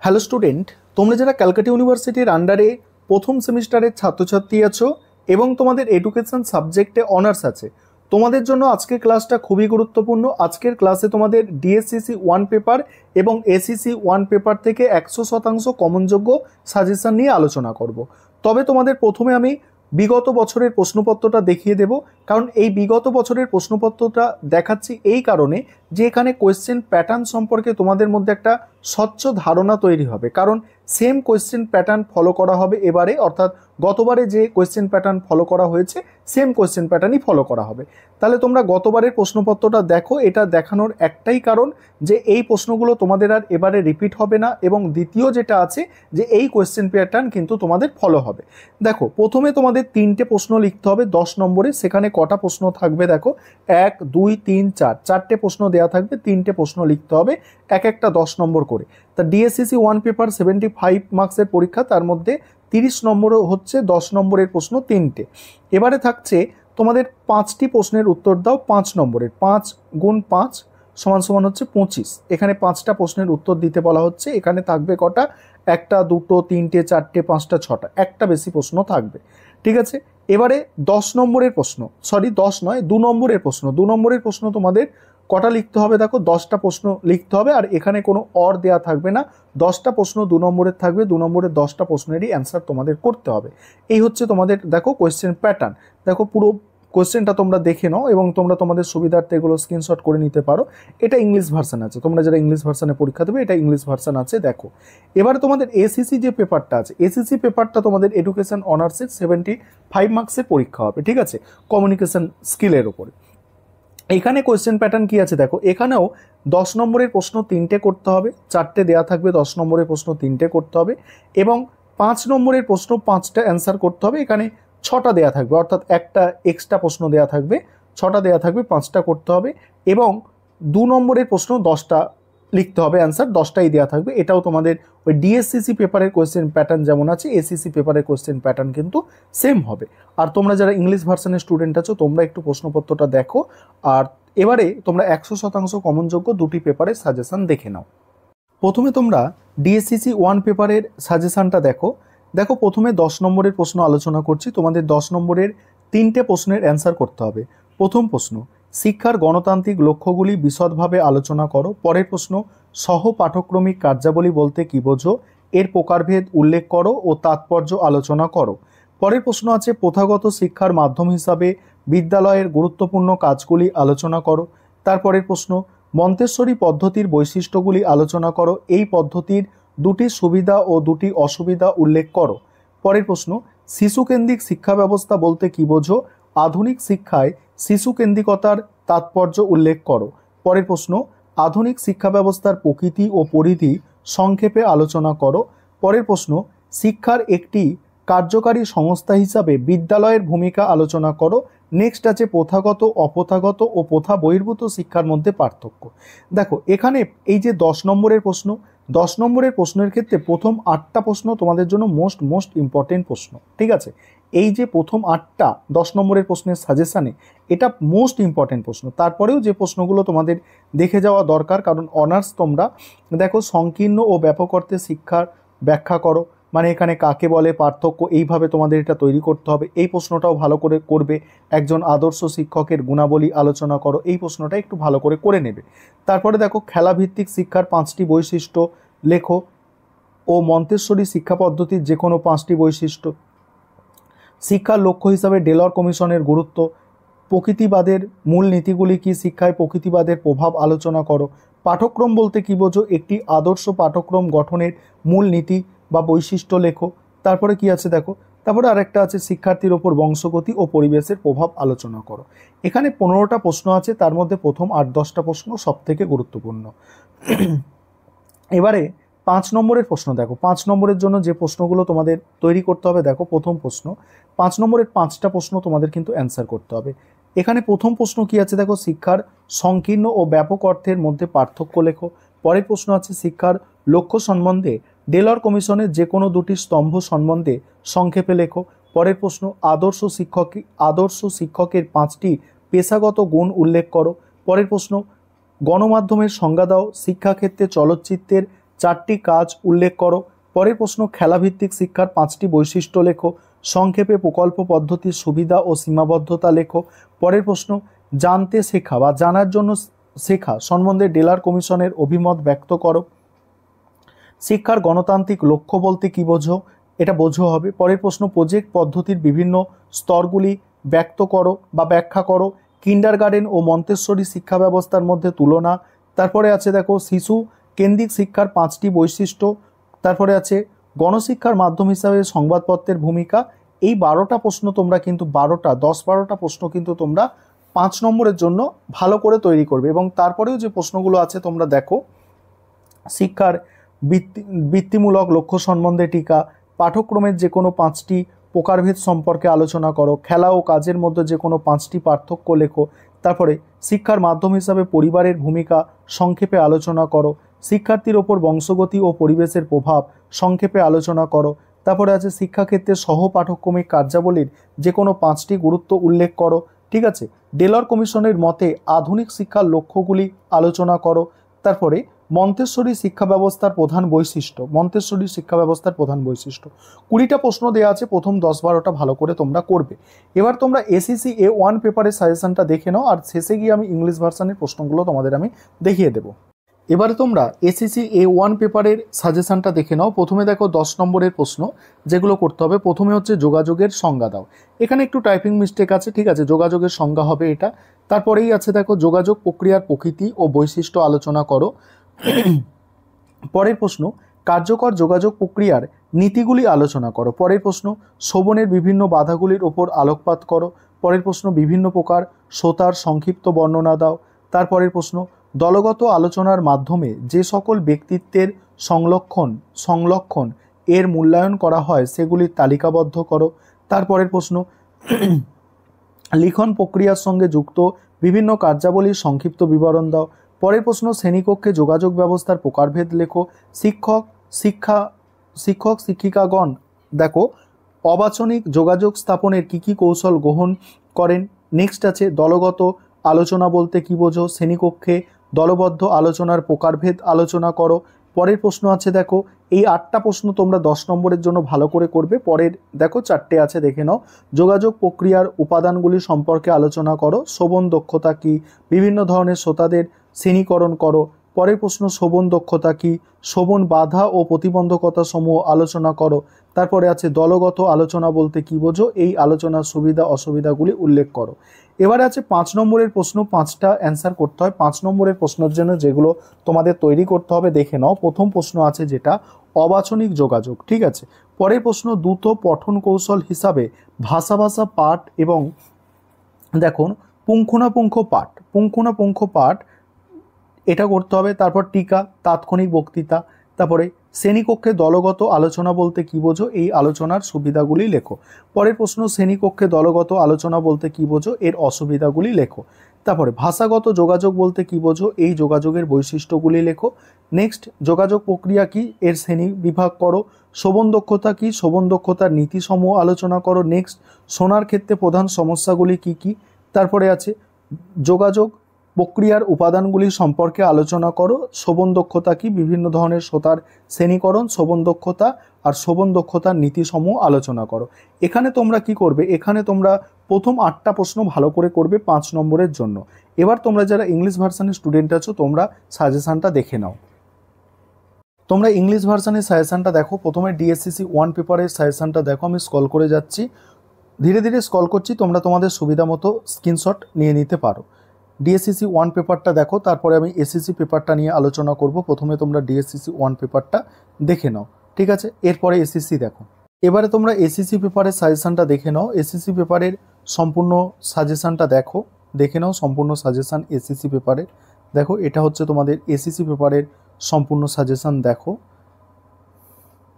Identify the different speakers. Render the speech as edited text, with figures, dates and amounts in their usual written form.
Speaker 1: Hello student, তোমরা যারা ক্যালকাটা ইউনিভার্সিটির আন্ডারে প্রথম সেমিস্টারের ছাত্রছাত্রী আছো এবং তোমাদের এডুকেশন সাবজেক্টে অনার্স আছে, তোমাদের জন্য আজকের ক্লাসটা খুবই গুরুত্বপূর্ণ। আজকের ক্লাসে তোমাদের ডিএসসিসি 1 পেপার এবং এসিসি 1 পেপার থেকে 100% কমনযোগ্য সাজেশন নিয়ে আলোচনা করব। তবে তোমাদের প্রথমে আমি বিগত বছরের প্রশ্নপত্রটা দেখিয়ে দেব, কারণ এই বিগত বছরের প্রশ্নপত্রটা দেখাচ্ছি এই কারণে যে এখানে কোয়েশ্চেন প্যাটার্ন সম্পর্কে তোমাদের মধ্যে একটা স্বচ্ছ ধারণা তৈরি হবে। কারণ সেম কোয়েশ্চেন প্যাটার্ন ফলো করা হবে এবারে, অর্থাৎ গতবারে যে কোয়েশ্চেন প্যাটার্ন ফলো করা হয়েছে সেম কোয়েশ্চেন প্যাটার্নই ফলো করা হবে। তাহলে তোমরা গতবারের প্রশ্নপত্রটা দেখো, এটা দেখানোর একটাই কারণ যে এই প্রশ্নগুলো তোমাদের আর এবারে রিপিট হবে না, এবং দ্বিতীয় যেটা আছে যে এই কোয়েশ্চেন প্যাটার্ন কিন্তু তোমাদের ফলো হবে। দেখো, প্রথমে তোমাদের 3টে প্রশ্ন লিখতে হবে 10 নম্বরে। সেখানে কটা প্রশ্ন থাকবে দেখো, 1 2 3 4, 4টে প্রশ্ন দেওয়া থাকবে, 3টে প্রশ্ন লিখতে হবে, এক একটা 10 নম্বর করে। তা ডিএসসিসি 1 পেপার 75 মার্কসের পরীক্ষা, তার মধ্যে 30 নম্বরও হচ্ছে 10 নম্বরের প্রশ্ন 3টে। এবারে থাকছে তোমাদের 5টি প্রশ্নের উত্তর দাও 5 নম্বরের, 5 গুণ 5 সমান সমান হচ্ছে 25। এখানে 5টা প্রশ্নের উত্তর দিতে বলা হচ্ছে। এখানে থাকবে কটা, 1টা 2টো 3টে 4টে 5টা 6টা, একটা বেশি প্রশ্ন থাকবে। ঠিক আছে, এবারে 10 নম্বরের প্রশ্ন, সরি 10 নয় 2 নম্বরের প্রশ্ন। 2 নম্বরের প্রশ্ন তোমাদের কটা লিখতে হবে দেখো, 10টা প্রশ্ন লিখতে হবে, আর এখানে কোনো অর দেয়া থাকবে না। 10টা প্রশ্ন 2 নম্বরের থাকবে, 2 নম্বরের 10টা প্রশ্নেরই অ্যান্সার তোমাদের করতে হবে। এই হচ্ছে তোমাদের দেখো কোয়েশ্চেন প্যাটার্ন। দেখো পুরো কোয়েশ্চেনটা তোমরা দেখে নাও এবং তোমরা তোমাদের সুবিধার্থে এগুলো স্ক্রিনশট করে নিতে পারো। এটা ইংলিশ ভার্সন আছে, তোমরা যারা ইংলিশ ভার্সনে পরীক্ষা দেবে এটা ইংলিশ ভার্সন আছে। দেখো এবারে তোমাদের এসিসি যে পেপারটা আছে, এসিসি পেপারটা তোমাদের এডুকেশন অনার্সের 75 মার্কসের পরীক্ষা হবে। ঠিক আছে, কমিউনিকেশন স্কিলের ওপরে। এখানে কোয়েশ্চেন প্যাটার্ন কি আছে দেখো, এখানেও 10 নম্বরের প্রশ্ন 3টে করতে হবে, 4টে দেওয়া থাকবে, 10 নম্বরের প্রশ্ন 3টে করতে হবে, এবং 5 নম্বরের প্রশ্ন 5টা অ্যান্সার করতে হবে। এখানে 6টা দেওয়া থাকবে, অর্থাৎ একটা এক্সট্রা প্রশ্ন দেওয়া থাকবে, 6টা দেওয়া থাকবে, 5টা করতে হবে, এবং 2 নম্বরের প্রশ্ন 10টা লিখতে হবে, অ্যান্সার 10টাই দেওয়া থাকবে। এটাও তোমাদের ওই ডিএসসিসি পেপারের কোয়েশ্চেন প্যাটার্ন যেমন আছে, এসিসি পেপারের কোয়েশ্চেন প্যাটার্ন কিন্তু সেম হবে। আর তোমরা যারা ইংলিশ ভার্সনের স্টুডেন্ট আছো তোমরা একটু প্রশ্নপত্রটা দেখো, আর এবারে তোমরা 100% কমনযোগ্য 2টি পেপারের সাজেশন দেখে নাও। প্রথমে তোমরা ডিএসসিসি 1 পেপারের সাজেশনটা দেখো। দেখো প্রথমে 10 নম্বরের প্রশ্ন আলোচনা করছি। তোমাদের 10 নম্বরের 3টে প্রশ্নের অ্যান্সার করতে হবে। প্রথম প্রশ্ন, শিক্ষার গণতান্ত্রিক লক্ষ্যগুলি বিশদভাবে আলোচনা করো। পরের প্রশ্ন, সহ পাঠক্রমিক কার্যাবলী বলতে কী বোঝো, এর প্রকারভেদ উল্লেখ করো ও তাৎপর্য আলোচনা করো। পরের প্রশ্ন আছে, প্রথাগত শিক্ষার মাধ্যম হিসাবে বিদ্যালয়ের গুরুত্বপূর্ণ কাজগুলি আলোচনা করো। তারপরের প্রশ্ন, মন্তেশ্বরী পদ্ধতির বৈশিষ্ট্যগুলি আলোচনা করো, এই পদ্ধতির 2টি সুবিধা ও 2টি অসুবিধা উল্লেখ করো। পরের প্রশ্ন, শিশুকেন্দ্রিক শিক্ষা ব্যবস্থা বলতে কী বোঝো, আধুনিক শিক্ষায় শিশুকেন্দ্রিকতার তাৎপর্য উল্লেখ করো। পরের প্রশ্ন, আধুনিক শিক্ষা ব্যবস্থার প্রকৃতি ও পরিধি সংক্ষেপে আলোচনা করো। পরের প্রশ্ন, শিক্ষার একটি কার্যকারী সংস্থা হিসাবে বিদ্যালয়ের ভূমিকা আলোচনা করো। নেক্সট আছে প্রথাগত, অপ্রথাগত ও প্রথা বহির্ভূত শিক্ষার মধ্যে পার্থক্য। দেখো এখানে এই যে 10 নম্বরের প্রশ্ন, 10 নম্বরের প্রশ্নের ক্ষেত্রে প্রথম 8টা প্রশ্ন তোমাদের জন্য মোস্ট ইম্পর্টেন্ট প্রশ্ন। ঠিক আছে, এই যে প্রথম 8টা 10 নম্বরের প্রশ্নের সাজেশানে এটা মোস্ট ইম্পর্টেন্ট প্রশ্ন। তারপরেও যে প্রশ্নগুলো তোমাদের দেখে যাওয়া দরকার, কারণ অনার্স তোমরা দেখো সংকীর্ণ ও ব্যাপক অর্থে শিক্ষার ব্যাখ্যা করো, মানে এখানে কাকে বলে, পার্থক্য, এইভাবে তোমাদের এটা তৈরি করতে হবে। এই প্রশ্নটাও ভালো করে করবে। একজন আদর্শ শিক্ষকের গুণাবলী আলোচনা করো, এই প্রশ্নটা একটু ভালো করে করে নেবে। তারপরে দেখো খেলাভিত্তিক শিক্ষার 5টি বৈশিষ্ট্য লেখো ও মন্তেশ্বরী শিক্ষা পদ্ধতির যে কোনো 5টি বৈশিষ্ট্য। শিক্ষার লক্ষ্য হিসাবে ডেলর কমিশনের গুরুত্ব। প্রকৃতিবাদের মূল নীতিগুলি কি, শিক্ষায় প্রকৃতিবাদের প্রভাব আলোচনা করো। পাঠ্যক্রম বলতে কী বোঝো, একটি আদর্শ পাঠ্যক্রম গঠনের মূল নীতি বা বৈশিষ্ট্য লেখো। তারপরে কি আছে দেখো, তারপরে আরেকটা আছে শিক্ষার্থীর ওপর বংশগতি ও পরিবেশের প্রভাব আলোচনা করো। এখানে 15টা প্রশ্ন আছে, তার মধ্যে প্রথম 8-10টা প্রশ্ন সব থেকে গুরুত্বপূর্ণ। এবারে 5 নম্বরের প্রশ্ন দেখো, 5 নম্বরের জন্য যে প্রশ্নগুলো তোমাদের তৈরি করতে হবে দেখো, প্রথম প্রশ্ন 5 নম্বরের 5টা প্রশ্ন তোমাদের কিন্তু অ্যান্সার করতে হবে। এখানে প্রথম প্রশ্ন কি আছে দেখো, শিক্ষার সংকীর্ণ ও ব্যাপক অর্থের মধ্যে পার্থক্য লেখো। পরের প্রশ্ন আছে শিক্ষার লক্ষ্য সম্বন্ধে ডেলর কমিশনের যে কোনো 2টি স্তম্ভ সম্বন্ধে সংক্ষেপে লেখো। পরের প্রশ্ন, আদর্শ শিক্ষকের 5টি পেশাগত গুণ উল্লেখ করো। পরের প্রশ্ন, গণমাধ্যমের সংজ্ঞা দাও, শিক্ষাক্ষেত্রে চলচ্চিত্রের 4টি কাজ উল্লেখ করো। পরের প্রশ্ন খেলাভিত্তিক শিক্ষার 5টি বৈশিষ্ট্য লেখো। সংক্ষেপে প্রকল্প পদ্ধতির সুবিধা ও সীমাবদ্ধতা লেখো। পরের প্রশ্ন জানতে শেখা বা জানার জন্য শেখা সম্বন্ধে ডেলার কমিশনের অভিমত ব্যক্ত করো। শিক্ষার গণতান্ত্রিক লক্ষ্য বলতে কি বোঝো, এটা বোঝো হবে। পরের প্রশ্ন প্রজেক্ট পদ্ধতির বিভিন্ন স্তরগুলি ব্যক্ত করো বা ব্যাখ্যা করো। কিন্ডারগার্টেন ও মন্তেশ্বরী শিক্ষা ব্যবস্থার মধ্যে তুলনা। তারপরে আছে দেখো শিশু কেন্দ্রিক শিক্ষার 5টি বৈশিষ্ট্য। তারপরে আছে গণশিক্ষার মাধ্যম হিসাবে সংবাদপত্রের ভূমিকা। এই 12টা প্রশ্ন তোমরা কিন্তু 10-12টা প্রশ্ন কিন্তু তোমরা 5 নম্বরের জন্য ভালো করে তৈরি করবে। এবং তারপরেও যে প্রশ্নগুলো আছে তোমরা দেখো, শিক্ষার বৃত্তিমূলক লক্ষ্য সম্বন্ধে টিকা, পাঠ্যক্রমের যে কোনো 5টি প্রকারভেদ সম্পর্কে আলোচনা করো, খেলা ও কাজের মধ্যে যে কোনো 5টি পার্থক্য লেখো। তারপরে শিক্ষার মাধ্যম হিসাবে পরিবারের ভূমিকা সংক্ষেপে আলোচনা করো। শিক্ষার্থীর ওপর বংশগতি ও পরিবেশের প্রভাব সংক্ষেপে আলোচনা করো। তারপরে আছে শিক্ষাক্ষেত্রে সহপাঠক্রমিক কার্যাবলীর যে কোনো 5টি গুরুত্ব উল্লেখ করো। ঠিক আছে, ডেলর কমিশনের মতে আধুনিক শিক্ষার লক্ষ্যগুলি আলোচনা করো। তারপরে মন্তেশ্বরী শিক্ষা ব্যবস্থার প্রধান বৈশিষ্ট্য, মন্তেশ্বরী শিক্ষা ব্যবস্থার প্রধান বৈশিষ্ট্য। 20টা প্রশ্ন দেওয়া আছে, প্রথম 10-12টা ভালো করে তোমরা করবে। এবার তোমরা এসএসসি A1 পেপারের সাজেশনটা দেখে নাও, আর শেষে গিয়ে আমি ইংলিশ ভার্সানের প্রশ্নগুলো তোমাদের আমি দেখিয়ে দেবো। এবারে তোমরা এসএসসি A1 পেপারের সাজেশনটা দেখে নাও। প্রথমে দেখো 10 নম্বরের প্রশ্ন যেগুলো করতে হবে। প্রথমে হচ্ছে যোগাযোগের সংজ্ঞা দাও। এখানে একটু টাইপিং মিস্টেক আছে, ঠিক আছে, যোগাযোগের সংজ্ঞা হবে এটা। তারপরেই আছে দেখো যোগাযোগ প্রক্রিয়ার প্রকৃতি ও বৈশিষ্ট্য আলোচনা করো। পরের প্রশ্ন কার্যকর যোগাযোগ প্রক্রিয়ার নীতিগুলি আলোচনা করো। পরের প্রশ্ন শ্রবণের বিভিন্ন বাধাগুলির ওপর আলোকপাত করো। পরের প্রশ্ন বিভিন্ন প্রকার শ্রোতার সংক্ষিপ্ত বর্ণনা দাও। তারপরের প্রশ্ন দলগত আলোচনার মাধ্যমে যে সকল ব্যক্তিত্বের সংলক্ষণ এর মূল্যায়ন করা হয় সেগুলির তালিকাবদ্ধ করো। তারপরের প্রশ্ন লিখন প্রক্রিয়ার সঙ্গে যুক্ত বিভিন্ন কার্যাবলীর সংক্ষিপ্ত বিবরণ দাও। পরের প্রশ্ন শ্রেণীকক্ষে যোগাযোগ ব্যবস্থার প্রকারভেদ লেখো। শিক্ষক শিক্ষিকাগণ দেখো অবাচনিক যোগাযোগ স্থাপনের কী কৌশল গ্রহণ করেন। নেক্সট আছে দলগত আলোচনা বলতে কি বোঝো। শ্রেণীকক্ষে দলবদ্ধ আলোচনার প্রকারভেদ আলোচনা করো। পরের প্রশ্ন আছে দেখো, এই 8টা প্রশ্ন তোমরা 10 নম্বরের জন্য ভালো করে করবে। পরের দেখো 4টে আছে, দেখে নাও। যোগাযোগ প্রক্রিয়ার উপাদানগুলি সম্পর্কে আলোচনা করো। শ্রবণ দক্ষতা কি, বিভিন্ন ধরনের শ্রোতাদের শ্রেণীকরণ করো। পরের প্রশ্ন শ্রবণ দক্ষতা কি, শ্রবণ বাধা ও প্রতিবন্ধকতা সমূহ আলোচনা করো। তারপরে আছে দলগত আলোচনা বলতে কি বোঝো, এই আলোচনার সুবিধা অসুবিধাগুলি উল্লেখ করো। এবারে আছে 5 নম্বরের প্রশ্ন, 5টা অ্যান্সার করতে হয়। 5 নম্বরের প্রশ্নের জন্য যেগুলো তোমাদের তৈরি করতে হবে দেখে নাও। প্রথম প্রশ্ন আছে যেটা অবাচনিক যোগাযোগ, ঠিক আছে। পরের প্রশ্ন দ্রুত পঠন কৌশল হিসাবে ভাষা পাঠ এবং দেখুন পুঙ্খানুপুঙ্খ পাঠ এটা করতে হবে। তারপর টিকা তাৎক্ষণিক বক্তৃতা। তারপরে শ্রেণীকক্ষে দলগত আলোচনা বলতে কি বোঝো, এই আলোচনার সুবিধাগুলি লেখো। পরের প্রশ্ন শ্রেণীকক্ষে দলগত আলোচনা বলতে কি বোঝো, এর অসুবিধাগুলি লেখো। তারপরে ভাষাগত যোগাযোগ বলতে কি বোঝো, এই যোগাযোগের বৈশিষ্ট্যগুলি লেখো। নেক্সট যোগাযোগ প্রক্রিয়া কি, এর শ্রেণী বিভাগ করো। শ্রবণ দক্ষতা কি, শ্রবণ দক্ষতার নীতিসমূহ আলোচনা করো। নেক্সট শোনার ক্ষেত্রে প্রধান সমস্যাগুলি কি কি। তারপরে আছে যোগাযোগ প্রক্রিয়ার উপাদানগুলি সম্পর্কে আলোচনা করো। শ্রবণ দক্ষতা কি, বিভিন্ন ধরনের শ্রোতার শ্রেণীকরণ, শ্রবণ দক্ষতা আর শ্রবণ দক্ষতার নীতিসমূহ আলোচনা করো। এখানে তোমরা কি করবে, এখানে তোমরা প্রথম 8টা প্রশ্ন ভালো করে করবে 5 নম্বরের জন্য। এবার তোমরা যারা ইংলিশ ভার্সানের স্টুডেন্ট আছো তোমরা সাজেশনটা দেখে নাও। তোমরা ইংলিশ ভার্সানের সাজেশনটা দেখো। প্রথমে DSCC 1 পেপারের সাজেশনটা দেখো। আমি স্ক্রল করে যাচ্ছি, ধীরে ধীরে স্ক্রল করছি, তোমরা তোমাদের সুবিধা মতো স্ক্রিনশট নিয়ে নিতে পারো। DSCC 1 পেপারটা দেখো, তারপরে আমি SCC পেপারটা নিয়ে আলোচনা করব। প্রথমে তোমরা DSCC 1 পেপারটা দেখে নাও, ঠিক আছে, এরপরে SCC দেখো। এবারে তোমরা SCC পেপারের সাজেশনটা দেখে নাও। SCC পেপারের সম্পূর্ণ সাজেশনটা দেখে নাও সম্পূর্ণ সাজেশন SCC পেপারের। দেখো এটা হচ্ছে তোমাদের SCC পেপারের সম্পূর্ণ সাজেশন। দেখো